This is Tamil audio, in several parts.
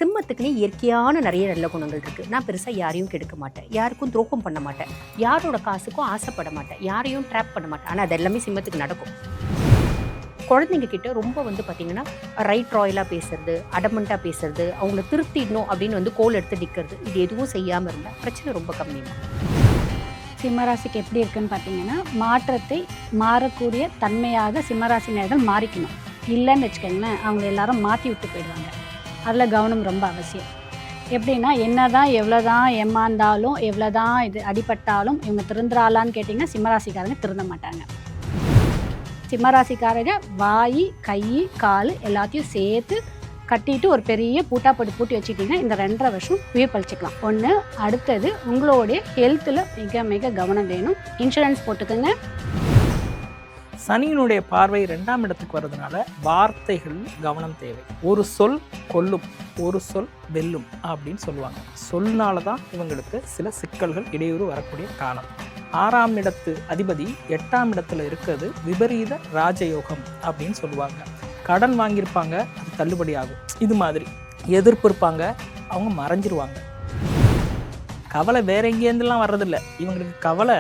சிம்மத்துக்குன்னு இயற்கையான நிறைய நல்ல குணங்கள் இருக்குது. நான் பெருசாக யாரையும் கெடுக்க மாட்டேன், யாருக்கும் துரோகம் பண்ண மாட்டேன், யாரோட காசுக்கும் ஆசைப்பட மாட்டேன், யாரையும் ட்ராப் பண்ண மாட்டேன். ஆனால் அது எல்லாமே சிம்மத்துக்கு நடக்கும். குழந்தைங்க கிட்ட ரொம்ப பார்த்தீங்கன்னா ரைட் ராயலாக பேசுறது, அடமெண்ட்டாக பேசுறது, அவங்கள திருத்திடணும் அப்படின்னு கோல் எடுத்து நிற்கிறது, இது எதுவும் செய்யாமல் இருந்தால் பிரச்சனை ரொம்ப கம்மியாக. சிம்மராசிக்கு எப்படி இருக்குன்னு பார்த்தீங்கன்னா, மாற்றத்தை மாறக்கூடிய தன்மையாக சிம்மராசினர்கள் மாறிக்கணும். இல்லைன்னு வச்சுக்கோங்களேன், அவங்க எல்லாரும் மாற்றி விட்டு போயிடுவாங்க. அதில் கவனம் ரொம்ப அவசியம். எப்படின்னா, என்ன தான் எவ்வளோ தான் ஏமாந்தாலும், எவ்வளோ தான் இது அடிபட்டாலும் இவங்க திருந்துறாளான்னு கேட்டிங்கன்னா சிம்மராசிக்காரங்க திருந்த மாட்டாங்க. சிம்மராசிக்காரங்க வாய், கை, கால் எல்லாத்தையும் சேர்த்து கட்டிட்டு ஒரு பெரிய பூட்டாப்படி பூட்டி வச்சுக்கிட்டிங்கன்னா இந்த 2.5 வருஷம் உயிர் பழிச்சிக்கலாம். ஒன்று. அடுத்தது, உங்களுடைய ஹெல்த்தில் மிக மிக கவனம் வேணும். இன்சூரன்ஸ் போட்டுக்கோங்க. சனியினுடைய பார்வை 2ஆம் இடத்துக்கு வர்றதுனால வார்த்தைகள் கவனம் தேவை. ஒரு சொல் கொல்லும், ஒரு சொல் வெல்லும் அப்படின்னு சொல்லுவாங்க. சொல்னால தான் இவங்களுக்கு சில சிக்கல்கள் இடையூறு வரக்கூடிய காலம். 6ஆம் இடத்து அதிபதி 8ஆம் இடத்துல இருக்கிறது விபரீத ராஜயோகம் அப்படின்னு சொல்லுவாங்க. கடன் வாங்கியிருப்பாங்க, அது தள்ளுபடி ஆகும். இது மாதிரி எதிர்ப்பு இருப்பாங்க, அவங்க மறைஞ்சிருவாங்க. கவலை வேற எங்கேருந்துலாம் வர்றதில்லை. இவங்களுக்கு கவலை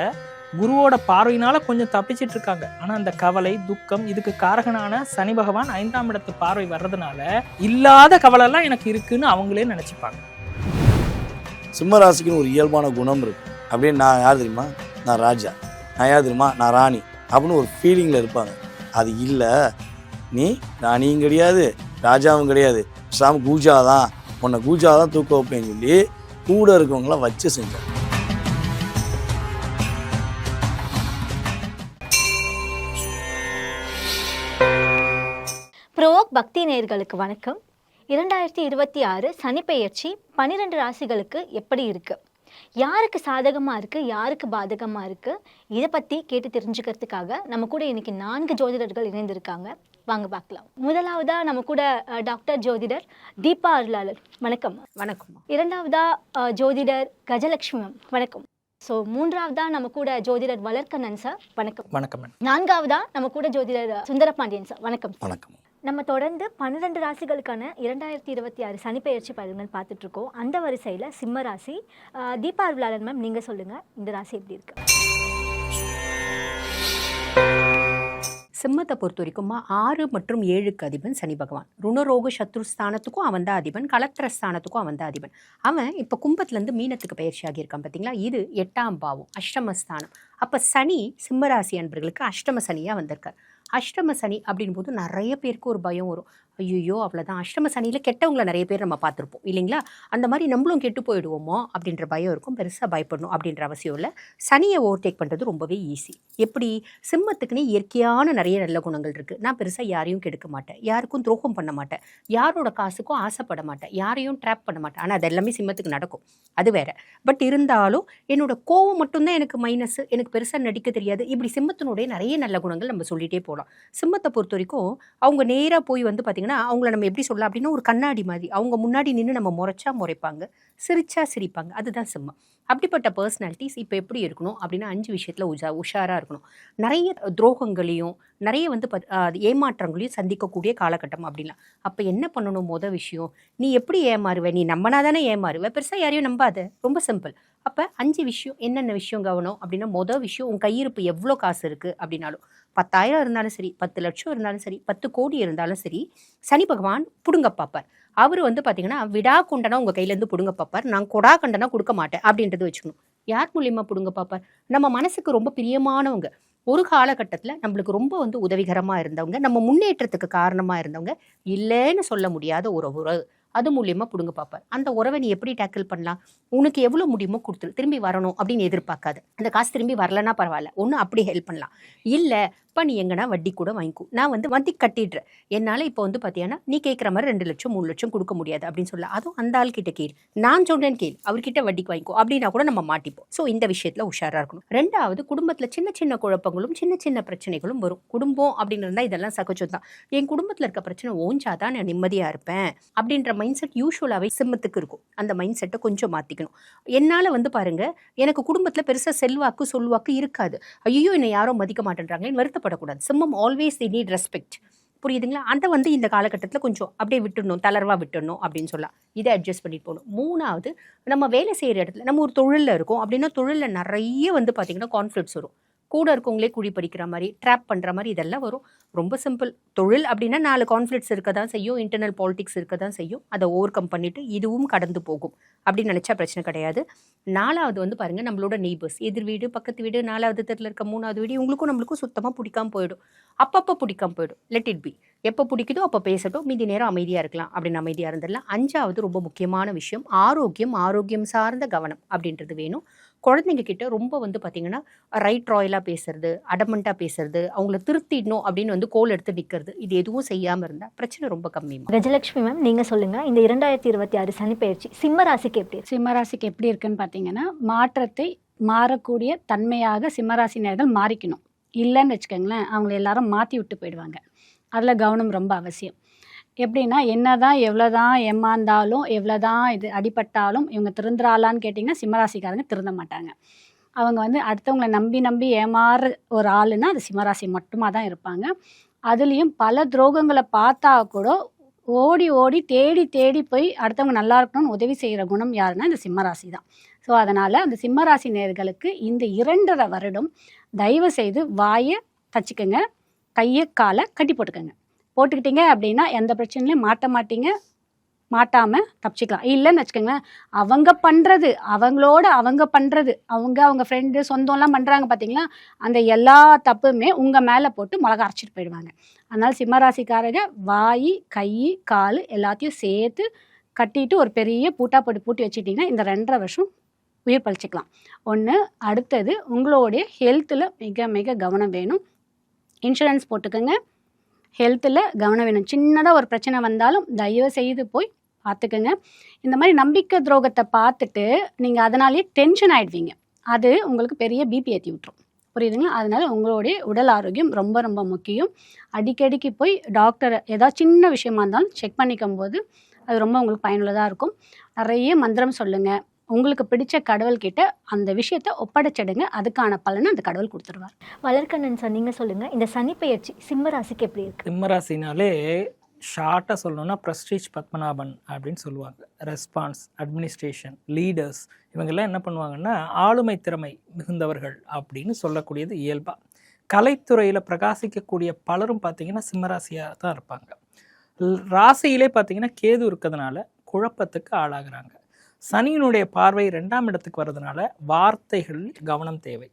குருவோட பார்வையினால கொஞ்சம் தப்பிச்சிட்டு இருக்காங்க. ஆனா அந்த கவலை, துக்கம், இதுக்கு காரகனான சனி பகவான் 5ஆம் இடத்து பார்வை வர்றதுனால இல்லாத கவலை எல்லாம் எனக்கு இருக்குன்னு அவங்களே நினைச்சுப்பாங்க. சிம்ம ராசிக்குன்னு ஒரு இயல்பான குணம் இருக்கு. அப்படின்னு நான் யார் தெரியுமா, நான் ராஜா, நான் யார் தெரியுமா, நான் ராணி அப்படின்னு ஒரு ஃபீலிங்கில் இருப்பாங்க. அது இல்லை, நீ ராணியும் கிடையாது, ராஜாவும் கிடையாது, சாமி கூஜா தான், உன்னை கூஜா தான் தூக்க வைப்பேன்னு சொல்லி கூட இருக்கவங்களாம் வச்சு செஞ்சாங்க. ப்ரோவோக் பக்தி நேயர்களுக்கு வணக்கம். 2026 சனிப்பெயர்ச்சி 12 ராசிகளுக்கு எப்படி இருக்குது, யாருக்கு சாதகமாக இருக்குது, யாருக்கு பாதகமாக இருக்குது, இதை பற்றி கேட்டு தெரிஞ்சுக்கிறதுக்காக நம்ம கூட இன்றைக்கி 4 ஜோதிடர்கள் இணைந்திருக்காங்க. வாங்க பார்க்கலாம். முதலாவதாக நம்ம கூட டாக்டர் ஜோதிடர் தீபா அருளாளர், வணக்கம். வணக்கம். இரண்டாவதாக ஜோதிடர் கஜலட்சுமி மேம், வணக்கம். ஸோ மூன்றாவதாக நம்ம கூட ஜோதிடர் வளர்க்கண்ணன் சார், வணக்கம். வணக்கம். நான்காவதாக நம்ம கூட ஜோதிடர் சுந்தரபாண்டியன் சார், வணக்கம். வணக்கம். நம்ம தொடர்ந்து 12 ராசிகளுக்கான 2026 சனிப்பெயர்ச்சி பலன்கள் பார்த்துட்டு இருக்கோம். அந்த வரிசையில் சிம்ம ராசி, தீபா அருளாளன் மேம், நீங்கள் சொல்லுங்கள், இந்த ராசி எப்படி இருக்கு? சிம்மத்தை பொறுத்த வரைக்கும் 6 மற்றும் 7க்கு அதிபன் சனி பகவான். ருணரோக சத்ருஸ்தானத்துக்கும் அவன் தான் அதிபன், கலத்திரஸ்தானத்துக்கும் அவன் தான் அதிபன். அவன் இப்போ கும்பத்துலேருந்து மீனத்துக்கு பயிற்சி ஆகியிருக்கான் பார்த்தீங்களா. இது 8ஆம் பாவம், அஷ்டமஸ்தானம். அப்போ சனி சிம்மராசி அன்பர்களுக்கு அஷ்டம சனியாக வந்திருக்கார். அஷ்டம சனி அப்படின் போது நிறைய பேருக்கு ஒரு பயம் வரும். ஐயோ அவ்வளோதான், அஷ்டம சனியில் கெட்டவங்களை நிறைய பேர் நம்ம பார்த்துருப்போம் இல்லைங்களா. அந்த மாதிரி நம்மளும் கெட்டு போயிடுவோமோ அப்படின்ற பயம் இருக்கும். பெருசாக பயப்படணும் அப்படின்ற அவசியம் இல்லை. சனியை ஓவர்டேக் பண்ணுறது ரொம்பவே ஈஸி. எப்படி? சிம்மத்துக்குன்னு இயற்கையான நிறைய நல்ல குணங்கள் இருக்குது. நான் பெருசாக யாரையும் கெடுக்க மாட்டேன், யாருக்கும் துரோகம் பண்ண மாட்டேன், யாரோட காசுக்கும் ஆசைப்பட மாட்டேன், யாரையும் ட்ராப் பண்ண மாட்டேன். ஆனால் அது எல்லாமே சிம்மத்துக்கு நடக்கும், அது வேற. பட் இருந்தாலும் என்னோட கோவம் மட்டும்தான் எனக்கு மைனஸ், எனக்கு பெருசாக நடிக்க தெரியாது. இப்படி சிம்மத்தினுடைய நிறைய நல்ல குணங்கள் நம்ம சொல்லிகிட்டே போகலாம். சிம்மத்தை பொறுத்த வரைக்கும் அவங்க நேராக போய் பார்த்தீங்கன்னா அவங்கள நம்ம எப்படி சொல்லலாம் அப்படின்னா ஒரு கண்ணாடி மாதிரி. அவங்க முன்னாடி நின்று நம்ம முறைச்சா முறைப்பாங்க, சிரிச்சா சிரிப்பாங்க. அதுதான் சிம்மம். அப்படிப்பட்ட பர்சனாலிட்டிஸ் இப்போ எப்படி இருக்கணும் அப்படின்னா 5 விஷயத்தில் உஷாராக இருக்கணும். நிறைய துரோகங்களையும் நிறைய ஏமாற்றங்களையும் சந்திக்கக்கூடிய காலகட்டம் அப்படின்லாம். அப்போ என்ன பண்ணணும்? மொதல் விஷயம், நீ எப்படி ஏமாறுவ? நீ நம்பினா தானே ஏமாறுவ, பெருசாக யாரையும் நம்பாத. ரொம்ப சிம்பிள். அப்போ 5 விஷயம். என்னென்ன விஷயம் கவனம் அப்படின்னா, மொதல் விஷயம், உன் கையிருப்பு எவ்வளோ காசு இருக்குது அப்படின்னாலும், 10,000 இருந்தாலும் சரி, 10 லட்சம் இருந்தாலும் சரி, 10 கோடி இருந்தாலும் சரி, சனி பகவான் புடுங்க பார்ப்பார். அவர் பார்த்தீங்கன்னா விடா கொண்டனா உங்கள் கையிலேருந்து புடுங்க பார்ப்பார். நான் கொடா கண்டனா கொடுக்க மாட்டேன் அப்படின்றது வச்சுக்கணும். யார் மூலியமாக புடுங்க பார்ப்பார்? நம்ம மனசுக்கு ரொம்ப பிரியமானவங்க, ஒரு காலகட்டத்தில் நம்மளுக்கு ரொம்ப உதவிகரமாக இருந்தவங்க, நம்ம முன்னேற்றத்துக்கு காரணமாக இருந்தவங்க, இல்லைன்னு சொல்ல முடியாத ஒரு உறவு, அது மூலியமாக பிடுங்க பார்ப்பார். அந்த உறவை நீ எப்படி டேக்கிள் பண்ணலாம்? உனக்கு எவ்வளோ முடியுமோ கொடுத்துரு, திரும்பி வரணும் அப்படின்னு எதிர்பார்க்காது. அந்த காசு திரும்பி வரலன்னா பரவாயில்ல, ஒன்று அப்படி ஹெல்ப் பண்ணலாம். இல்லை இப்போ நீ எங்கன்னா வட்டி கூட வாங்கிக்கோ, நான் வட்டி கட்டிடுறேன், என்னால் இப்போ பார்த்தீங்கன்னா நீ கேட்குற மாதிரி 2 லட்சம் 3 லட்சம் கொடுக்க முடியாது அப்படின்னு சொல்லலாம். அதுவும் அந்த ஆள் கிட்ட கேள், நான் சொல்கிறேன் கேள், அவர்கிட்ட வட்டிக்கு வாங்கிக்கோ அப்படின்னா கூட நம்ம மாட்டிப்போம். ஸோ இந்த விஷயத்தில் உஷாராக இருக்கணும். 2வது, குடும்பத்தில் சின்ன சின்ன குழப்பங்களும் சின்ன சின்ன பிரச்சனைகளும் வரும். குடும்பம் அப்படின்னு இருந்தால் இதெல்லாம் சகஜம் தான். என் குடும்பத்தில் இருக்க பிரச்சனை ஓஞ்சாதான் நான் நிம்மதியாக இருப்பேன் அப்படின்ற மைண்ட் செட் யூஸ்வலாகவே சிம்மத்துக்கு இருக்கும். அந்த மைண்ட் செட்டை கொஞ்சம் மாற்றிக்கணும். என்னால் பாருங்க, எனக்கு குடும்பத்தில் பெருசாக செல்வாக்கு சொல்வாக்கு இருக்காது. ஐயோ என்னை யாரும் மதிக்க மாட்டேன்றாங்களேன்னு வருத்தப்படக்கூடாது. சிம்மம் ஆல்வேஸ் தி நீட் ரெஸ்பெக்ட். புரியுதுங்களா? அதை வந்து இந்த காலகட்டத்தில் கொஞ்சம் அப்படியே விட்டுடணும், தளர்வாக விட்டுடணும் அப்படின்னு சொல்லலாம். இதை அட்ஜஸ்ட் பண்ணிட்டு போகணும். 3வது, நம்ம வேலை செய்கிற இடத்துல நம்ம ஒரு தொழிலில் இருக்கோம் அப்படின்னா தொழிலில் நிறைய வந்து பார்த்திங்கன்னா கான்ஃப்ளிக்ட்ஸ் வரும். கூட இருக்கவங்களே குழி பறிக்கிற மாதிரி, ட்ராப் பண்ணுற மாதிரி இதெல்லாம் வரும். ரொம்ப சிம்பிள். தொழில் அப்படின்னா 4 கான்ஃப்ளிக்ட்ஸ் இருக்க தான் செய்யும், இன்டர்னல் பாலிடிக்ஸ் இருக்க தான் செய்யும். அதை ஓவர் கம் பண்ணிவிட்டு இதுவும் கடந்து போகும் அப்படின்னு நினச்சா பிரச்சனை கிடையாது. 4வது வந்து பாருங்கள், நம்மளோட நெய்பர்ஸ், எதிர் வீடு, பக்கத்து வீடு, 4வது தெருவில் இருக்க 3வது வீடு, இவங்களுக்கும் நம்மளுக்கும் சுத்தமாக பிடிக்காம போயிடும். அப்பப்போ பிடிக்காம போயிடும். Let it be. எப்போ பிடிக்குதோ அப்போ பேசட்டும், மீதி நேரம் அமைதியாக இருக்கலாம் அப்படின்னு அமைதியாக இருந்துடலாம். 5வது ரொம்ப முக்கியமான விஷயம், ஆரோக்கியம் சார்ந்த கவனம் அப்படின்றது வேணும். குழந்தைங்க கிட்ட ரொம்ப வந்து பார்த்திங்கன்னா ரைட் ராயலாக பேசுறது, அடமெண்ட்டாக பேசுறது, அவங்கள திருத்திடணும் அப்படின்னு வந்து கோல் எடுத்து நிற்கிறது, இது எதுவும் செய்யாமல் இருந்தால் பிரச்சனை ரொம்ப கம்மியாக. கஜலட்சுமி மேம், நீங்கள் சொல்லுங்கள், இந்த 2026 சனிப்பெயர்ச்சி சிம்ம ராசிக்கு எப்படி இருக்கு? சிம்மராசிக்கு எப்படி இருக்குன்னு பார்த்தீங்கன்னா, மாற்றத்தை மாறக்கூடிய தன்மையாக சிம்மராசினியர்கள் மாறிக்கணும். இல்லைன்னு வச்சுக்கோங்களேன், அவங்கள எல்லாரும் மாற்றி விட்டு போயிடுவாங்க. அதில் கவனம் ரொம்ப அவசியம். எப்படின்னா, என்னதான் எவ்வளோதான் ஏமாந்தாலும், எவ்வளோதான் இது அடிபட்டாலும் இவங்க திருந்துறாளான்னு கேட்டிங்கன்னா சிம்மராசிக்காரங்க திருந்த மாட்டாங்க. அவங்க வந்து அடுத்தவங்களை நம்பி ஏமாறு ஒரு ஆளுன்னா அது சிம்மராசி மட்டுமா தான் இருப்பாங்க. அதுலேயும் பல துரோகங்களை பார்த்தா கூட ஓடி தேடி போய் அடுத்தவங்க நல்லா இருக்கணும்னு உதவி செய்கிற குணம் யாருன்னா இந்த சிம்மராசி தான். ஸோ அதனால் அந்த சிம்மராசி நேயர்களுக்கு இந்த 2.5 வருடம் தயவு செய்து வாயை தச்சுக்கோங்க, கையை காலை கட்டி போட்டுக்கிட்டீங்க அப்படின்னா எந்த பிரச்சனையும் மாட்டாமல் தப்பிச்சிக்கலாம். இல்லைன்னு வச்சுக்கோங்களேன், அவங்க பண்ணுறது அவங்க ஃப்ரெண்டு சொந்தம்லாம் பண்ணுறாங்க பார்த்தீங்களா, அந்த எல்லா தப்புமே உங்கள் மேலே போட்டு மிளகா அரைச்சிட்டு போயிடுவாங்க. அதனால் சிம்மராசிக்காரங்க வாய், கை, கால் எல்லாத்தையும் சேர்த்து கட்டிட்டு ஒரு பெரிய பூட்டி வச்சுட்டிங்கன்னா இந்த 2.5 வருஷம் உயிர் பழிச்சிக்கலாம். ஒன்று. அடுத்தது, உங்களுடைய ஹெல்த்தில் மிக கவனம் வேணும். இன்சூரன்ஸ் போட்டுக்கோங்க. ஹெல்த்தில் கவனம் வேணும். சின்னதாக ஒரு பிரச்சனை வந்தாலும் தயவு செய்து போய் பார்த்துக்கோங்க. இந்த மாதிரி நம்பிக்கை துரோகத்தை பார்த்துட்டு நீங்கள் அதனாலேயே டென்ஷன் ஆகிடுவீங்க. அது உங்களுக்கு பெரிய பிபி ஏற்றி விட்டுரும். புரியுதுங்களா? அதனால் உங்களுடைய உடல் ஆரோக்கியம் ரொம்ப முக்கியம். அடிக்கடிக்கு போய் டாக்டரை ஏதாவது சின்ன விஷயமா இருந்தாலும் செக் பண்ணிக்கும் போது அது ரொம்ப உங்களுக்கு பயனுள்ளதாக இருக்கும். நிறைய மந்திரம் சொல்லுங்கள். உங்களுக்கு பிடிச்ச கடவுள்கிட்ட அந்த விஷயத்தை ஒப்படைச்சிடுங்க. அதுக்கான பலனை அந்த கடவுள் கொடுத்துருவார். வளர்க்கண்ணன் சார், நீங்கள் சொல்லுங்கள், இந்த சனிப்பெயர்ச்சி சிம்ம ராசிக்கு எப்படி இருக்கு? சிம்மராசினாலே ஷார்ட்டாக சொல்லணும்னா பிரஸ்டீஜ் பத்மநாபன் அப்படின்னு சொல்லுவாங்க. ரெஸ்பான்ஸ், அட்மினிஸ்ட்ரேஷன், லீடர்ஸ், இவங்கெல்லாம் என்ன பண்ணுவாங்கன்னா ஆளுமை திறமை மிகுந்தவர்கள் அப்படின்னு சொல்லக்கூடியது இயல்பாக. கலைத்துறையில் பிரகாசிக்கக்கூடிய பலரும் பார்த்திங்கன்னா சிம்மராசியாக தான் இருப்பாங்க. ராசியிலே பார்த்திங்கன்னா கேது இருக்கிறதுனால குழப்பத்துக்கு ஆளாகிறாங்க. சனியினுடைய பார்வை 2ஆம் இடத்துக்கு வர்றதுனால வார்த்தைகள் கவனம் தேவை.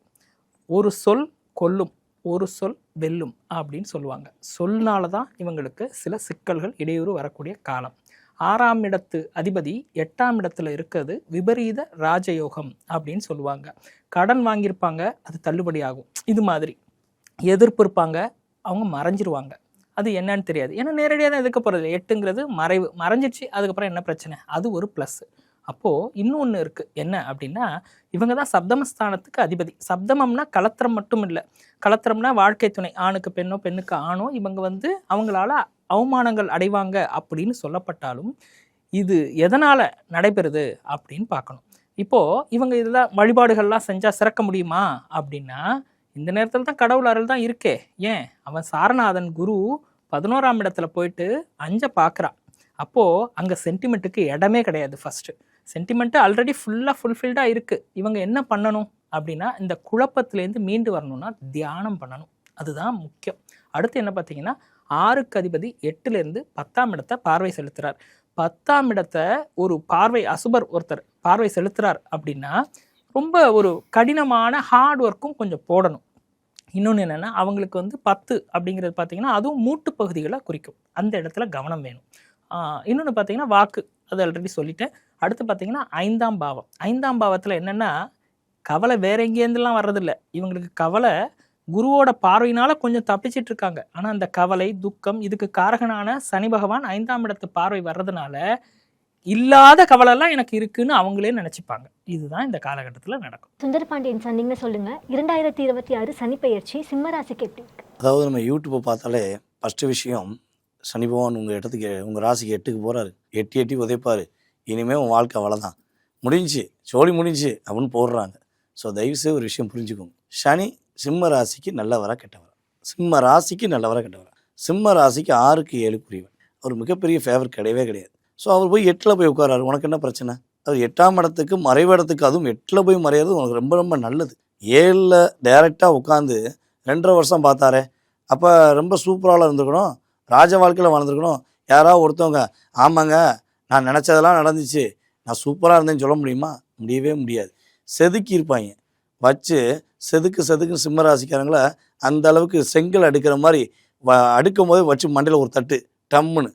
ஒரு சொல் கொல்லும், ஒரு சொல் வெல்லும் அப்படின்னு சொல்லுவாங்க. சொல்னால தான் இவங்களுக்கு சில சிக்கல்கள் இடையூறு வரக்கூடிய காலம். 6ஆம் இடத்து அதிபதி 8ஆம் இடத்துல இருக்கிறது விபரீத ராஜயோகம் அப்படின்னு சொல்லுவாங்க. கடன் வாங்கியிருப்பாங்க, அது தள்ளுபடி ஆகும். இது மாதிரி எதிர்ப்பு இருப்பாங்க, அவங்க மறைஞ்சிருவாங்க. அது என்னன்னு தெரியாது, ஏன்னா நேரடியாக தான் எதிர்க்க போகிறது. 8ங்கிறது மறைஞ்சிச்சு, அதுக்கப்புறம் என்ன பிரச்சனை, அது ஒரு ப்ளஸ். அப்போது இன்னொன்று இருக்குது, என்ன அப்படின்னா இவங்க தான் சப்தமஸ்தானத்துக்கு அதிபதி. சப்தமம்னா கலத்திரம் மட்டும் இல்லை, கலத்திரம்னா வாழ்க்கை துணை, ஆணுக்கு பெண்ணோ பெண்ணுக்கு ஆணோ இவங்க வந்து அவங்களால அவமானங்கள் அடைவாங்க அப்படின்னு சொல்லப்பட்டாலும் இது எதனால் நடைபெறுது அப்படின்னு பார்க்கணும். இப்போது இவங்க இதெல்லாம் வழிபாடுகள்லாம் செஞ்சால் சிறக்க முடியுமா அப்படின்னா இந்த நேரத்தில் தான் கடவுள் அருள் தான் இருக்கே. ஏன், அவன் சாரநாதன் குரு 11ஆம் இடத்துல போயிட்டு 5 பார்க்குறான். அப்போது அங்கே சென்டிமெண்ட்டுக்கு இடமே கிடையாது. ஃபஸ்ட்டு சென்டிமெண்ட்டு ஆல்ரெடி ஃபுல்ஃபில்டாக இருக்குது. இவங்க என்ன பண்ணணும் அப்படின்னா இந்த குழப்பத்துலேருந்து மீண்டு வரணும்னா தியானம் பண்ணணும். அதுதான் முக்கியம். அடுத்து என்ன பார்த்தீங்கன்னா 6க்கு அதிபதி 8லேருந்து 10ஆம் இடத்தை பார்வை செலுத்துகிறார். 10ஆம் இடத்தை ஒரு பார்வை அசுபர் ஒருத்தர் பார்வை செலுத்துகிறார் அப்படின்னா ரொம்ப ஒரு கடினமான ஹார்ட் ஒர்க்கும் கொஞ்சம் போடணும். இன்னொன்று என்னென்னா அவங்களுக்கு வந்து 10 அப்படிங்கிறது பார்த்திங்கன்னா அதுவும் மூட்டு பகுதிகளை குறிக்கும். அந்த இடத்துல கவனம் வேணும். இன்னொன்று பார்த்தீங்கன்னா வாக்கு, அது ஆல்ரெடி சொல்லிட்டேன். அடுத்து பார்த்தீங்கன்னா 5ஆம் பாவம். 5ஆம் பாவத்தில் என்னென்னா கவலை வேற எங்கேருந்துலாம் வர்றதில்லை. இவங்களுக்கு கவலை குருவோட பார்வையினால் கொஞ்சம் தப்பிச்சிட்டு இருக்காங்க. ஆனால் அந்த கவலை துக்கம் இதுக்கு காரகனான சனி பகவான் 5ஆம் இடத்து பார்வை வர்றதுனால இல்லாத கவலைலாம் எனக்கு இருக்குன்னு அவங்களே நினச்சிப்பாங்க. இதுதான் இந்த காலகட்டத்தில் நடக்கும். சுந்தரபாண்டியன் சார், நீங்கள் சொல்லுங்கள், 2026 சனிப்பெயர்ச்சி சிம்ம ராசிக்கு எப்படி இருக்கு? அதாவது நம்ம யூடியூப்பை பார்த்தாலே ஃபஸ்ட்டு விஷயம், சனி பகவான் உங்கள் ராசிக்கு 8க்கு போகிறாரு. எட்டி உதைப்பார். இனிமேல் உன் வாழ்க்கை அவ்வளோதான், முடிஞ்சு சோழி முடிஞ்சு அப்படின்னு போடுறாங்க. ஸோ தயவுசெய்து ஒரு விஷயம் புரிஞ்சுக்கோங்க. சனி சிம்ம ராசிக்கு நல்லவரா கெட்டவரா? சிம்ம ராசிக்கு நல்லவரா கெட்டவரா? சிம்ம ராசிக்கு 6க்கு 7க்குரியவன். அவர் மிகப்பெரிய ஃபேவர் கிடையவே கிடையாது. ஸோ அவர் போய் 8ல் போய் உட்காராரு. உனக்கு என்ன பிரச்சனை? அவர் 8ஆம் இடத்துக்கு மறைவிடத்துக்கு, அதுவும் 8ல் போய் மறையிறது உனக்கு ரொம்ப ரொம்ப நல்லது. 7ல் டைரெக்டாக உட்காந்து 2.5 வருஷம் பார்த்தாரே, அப்போ ரொம்ப சூப்பராக இருந்திருக்கணும், ராஜ வாழ்க்கையில் வாழ்ந்துருக்கணும். யாராவது ஒருத்தவங்க ஆமாங்க நான் நினச்சதெல்லாம் நடந்துச்சு, நான் சூப்பராக இருந்தேன்னு சொல்ல முடியுமா? முடியவே முடியாது. செதுக்கி இருப்பாங்க வச்சு, செதுக்கு சிம்ம ராசிக்காரங்களை அந்த அளவுக்கு செங்கல் அடுக்கிற மாதிரி அடுக்கும் போது வச்சு மண்டையில் ஒரு தட்டு டம்முன்னு,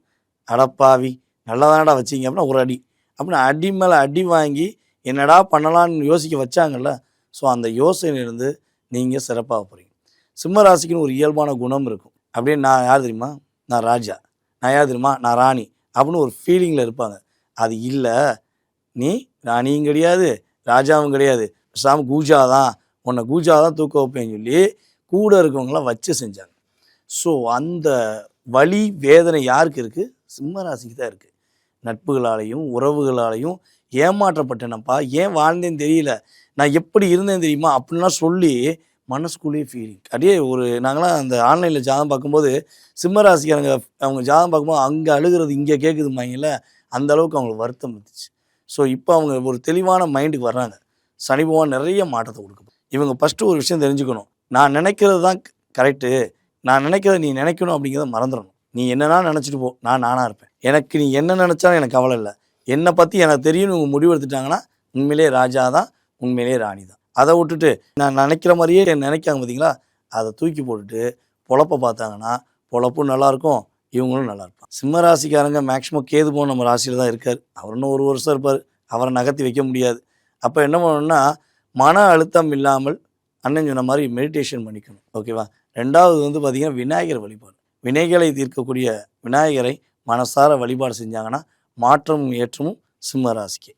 அடப்பாவி நல்லா தானடா வச்சிங்க அப்படின்னா ஒரு அடி, அப்படின்னு அடி மேலே அடி வாங்கி என்னடா பண்ணலான்னு யோசிக்க வச்சாங்கல்ல. ஸோ அந்த யோசனையிலேருந்து நீங்கள் சிறப்பாக போகிறீங்க. சிம்ம ராசிக்குன்னு ஒரு இயல்பான குணம் இருக்கும். அப்படியே நான் யார் தெரியுமா, நான் ராஜா, நான் யார் தெரியுமா, நான் ராணி அப்படின்னு ஒரு ஃபீலிங்கில் இருப்பாங்க. அது இல்லை, நீ ராணியும் கிடையாது ராஜாவும் கிடையாது, பேசாமல் கூஜா தான், உன்னை கூஜா தான் தூக்க வைப்பேன்னு சொல்லி கூட இருக்கவங்களாம் வச்சு செஞ்சாங்க. ஸோ அந்த வலி வேதனை யாருக்கு இருக்குது? சிம்ம ராசிக்கு தான் இருக்குது. நட்புகளாலையும் உறவுகளாலையும் ஏமாற்றப்பட்டேனப்பா, ஏன் வாழ்ந்தேன்னு தெரியல, நான் எப்படி இருந்தேன் தெரியுமா அப்படின்லாம் சொல்லி மனசுக்குள்ளேயே ஃபீலிங். அப்படியே ஒரு நாங்களாம் அந்த ஆன்லைனில் ஜாதகம் பார்க்கும்போது சிம்ம ராசிக்காரங்க அவங்க ஜாதகம் பார்க்கும்போது அங்கே அழுகிறது இங்கே கேட்குதுமாங்கல்ல, அந்த அளவுக்கு அவங்களுக்கு வருத்தம் இருந்துச்சு. ஸோ இப்போ அவங்க ஒரு தெளிவான மைண்டுக்கு வர்றாங்க. சனி பகவான் நிறைய மாற்றத்தை கொடுக்கும். இவங்க ஃபஸ்ட்டு ஒரு விஷயம் தெரிஞ்சுக்கணும், நான் நினைக்கிறது தான் கரெக்டு, நான் நினைக்கிறத நீ நினைக்கணும் அப்படிங்கிறத மறந்துடணும். நீ என்னன்னா நினச்சிட்டு போ, நான் நானாக இருப்பேன், எனக்கு நீ என்ன நினச்சாலும் எனக்கு கவலை இல்லை, என்னை பற்றி எனக்கு தெரியும்னு இவங்க முடிவு எடுத்துட்டாங்கன்னா உண்மையிலே ராஜா தான், உண்மையிலே ராணி தான். அதை விட்டுட்டு நான் நினைக்கிற மாதிரியே நினைக்காங்க பார்த்தீங்களா, அதை தூக்கி போட்டுட்டு பொழப்பை பார்த்தாங்கன்னா பொழப்பும் நல்லாயிருக்கும், இவங்களும் நல்லா இருப்பாங்க. சிம்ம ராசிக்காரங்க மேக்ஸிமம் கேது போன நம்ம ராசியில் தான் இருக்கார். அவர் இன்னும் 1 வருஷம் இருப்பார், அவரை நகர்த்தி வைக்க முடியாது. அப்போ என்ன பண்ணணும்னா மன அழுத்தம் இல்லாமல் அண்ணன் சொன்ன மாதிரி மெடிடேஷன் பண்ணிக்கணும். ஓகேவா? 2வது வந்து பார்த்திங்கன்னா விநாயகர் வழிபாடு. வினைகளை தீர்க்கக்கூடிய விநாயகரை மனசார வழிபாடு செஞ்சாங்கன்னா மாற்றமும் ஏற்றமும் சிம்ம ராசிக்கு.